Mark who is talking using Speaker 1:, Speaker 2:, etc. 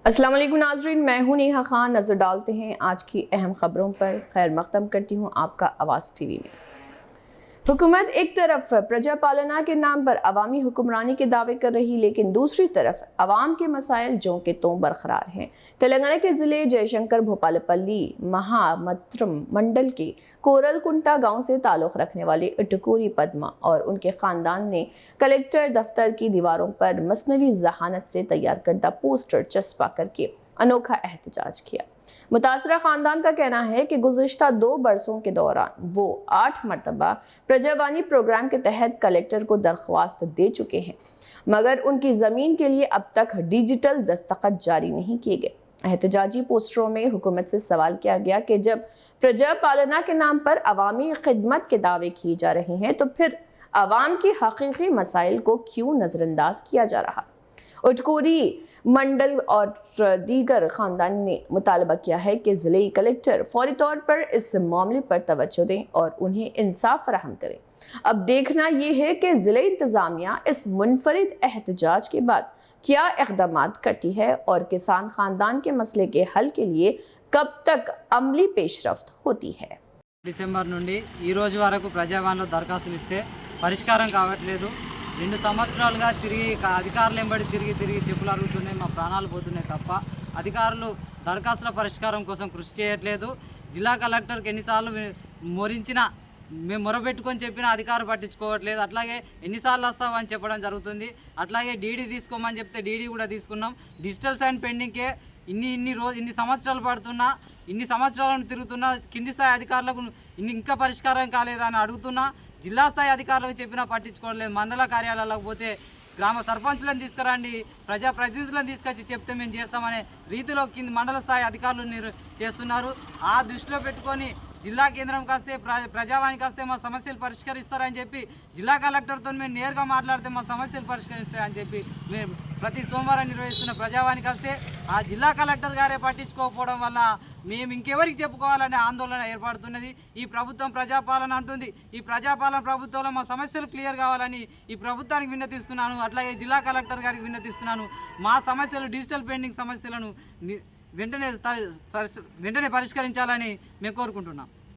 Speaker 1: अस्सलाम वालेकुम नाज़रीन, मैं हूं नेहा खान। नज़र डालते हैं आज की अहम खबरों पर। खैर मक़दम करती हूं आपका आवाज़ टीवी में। हुकूमत एक तरफ प्रजा पालना के नाम पर अवामी हुक्मरानी के दावे कर रही, लेकिन दूसरी तरफ अवाम के मसाइल जों के त्यों बरकरार हैं। तेलंगाना के ज़िले जयशंकर भोपालपल्ली महामत्रम मंडल के कोरलकुंटा गांव से ताल्लुक़ रखने वाले इटकूरी पद्मा और उनके ख़ानदान ने कलेक्टर दफ्तर की दीवारों पर मसनवी ज़हानत से तैयार करदा पोस्टर चस्पा करके अनोखा एहतजाज किया। मुतासरा खानदान का कहना है कि गुज़िश्ता 2 बरसों के दौरान वो 8 मरतबा प्रजावानी प्रोग्राम के तहत कलेक्टर को दरख्वास्त दे चुके हैं, मगर उनकी ज़मीन के लिए अब तक डिजिटल दस्तखत जारी नहीं किए गए। एहतजाजी पोस्टरों में हुकूमत से सवाल किया गया कि जब प्रजा पालना के नाम पर अवामी खिदमत के दावे किए जा रहे हैं तो फिर अवाम की हकीकी मसाइल को क्यों नज़रअंदाज किया जा रहा। उटकूरी मंडल और दीगर खानदान ने मुतालबा किया है कि ज़िले कलेक्टर फौरी तौर पर इस मामले पर तवज्जो दें और उन्हें इंसाफ फराहम करें। अब देखना ये है कि ज़िले इंतज़ामिया इस मुनफरिद एहतजाज के बाद क्या इक़दामात करती है और किसान खानदान के मसले के हल के लिए कब तक अमली पेशरफ्त होती है।
Speaker 2: డిసెంబర్ నుండి ఈ రోజు వరకు ప్రజావాణిలో దరఖాస్తులు ఇస్తే పరిష్కారం కావట్లేదు। 2 సంవత్సరాలుగా తిరిగి అధికారులు వెంబడి తిరిగి చెప్పులు అరుగుతున్నాయి, మా ప్రాణాలు పోతున్నాయి తప్ప అధికారులు దరఖాస్తుల పరిష్కారం కోసం కృషి చేయట్లేదు। జిల్లా కలెక్టర్కి ఎన్నిసార్లు మొరించినా మేము మొరబెట్టుకొని చెప్పినా అధికారులు పట్టించుకోవట్లేదు। అట్లాగే ఎన్నిసార్లు వస్తావని చెప్పడం జరుగుతుంది। అట్లాగే డీడీ తీసుకోమని చెప్తే డీడీ కూడా తీసుకున్నాం। డిజిటల్ సైన్ పెండింగ్కే ఇన్ని సంవత్సరాలు పడుతున్నా, ఇన్ని సంవత్సరాలను తిరుగుతున్నా కింది స్థాయి అధికారులకు ఇంకా పరిష్కారం కాలేదని అడుగుతున్నా। జిల్లా స్థాయి అధికారులకు చెప్పినా పట్టించుకోవట్లేదు। మండల కార్యాలయాలకు పోతే గ్రామ సర్పంచ్లను తీసుకురండి, ప్రజాప్రతినిధులను తీసుకొచ్చి చెప్తే మేము చేస్తామనే రీతిలో కింది మండల స్థాయి అధికారులు చేస్తున్నారు। ఆ దృష్టిలో పెట్టుకొని జిల్లా కేంద్రంకి వస్తే ప్రజావానికి వస్తే మా సమస్యలు పరిష్కరిస్తారని చెప్పి జిల్లా కలెక్టర్తో మేము నేరుగా మాట్లాడితే మా సమస్యలు పరిష్కరిస్తాయని చెప్పి మేము ప్రతి సోమవారం నిర్వహిస్తున్న ప్రజావానికి వస్తే ఆ జిల్లా కలెక్టర్ గారే పట్టించుకోకపోవడం వల్ల మేము ఇంకెవరికి చెప్పుకోవాలనే ఆందోళన ఏర్పడుతున్నది। ఈ ప్రభుత్వం ప్రజాపాలన అంటుంది, ఈ ప్రజాపాలన ప్రభుత్వంలో మా సమస్యలు క్లియర్ కావాలని ఈ ప్రభుత్వానికి విన్నతిస్తున్నాను। అట్లాగే జిల్లా కలెక్టర్ గారికి విన్నతిస్తున్నాను। మా సమస్యలు డిజిటల్ పెండింగ్ సమస్యలను వెంటనే పరిష్కరించాలని మేము కోరుకుంటున్నాం।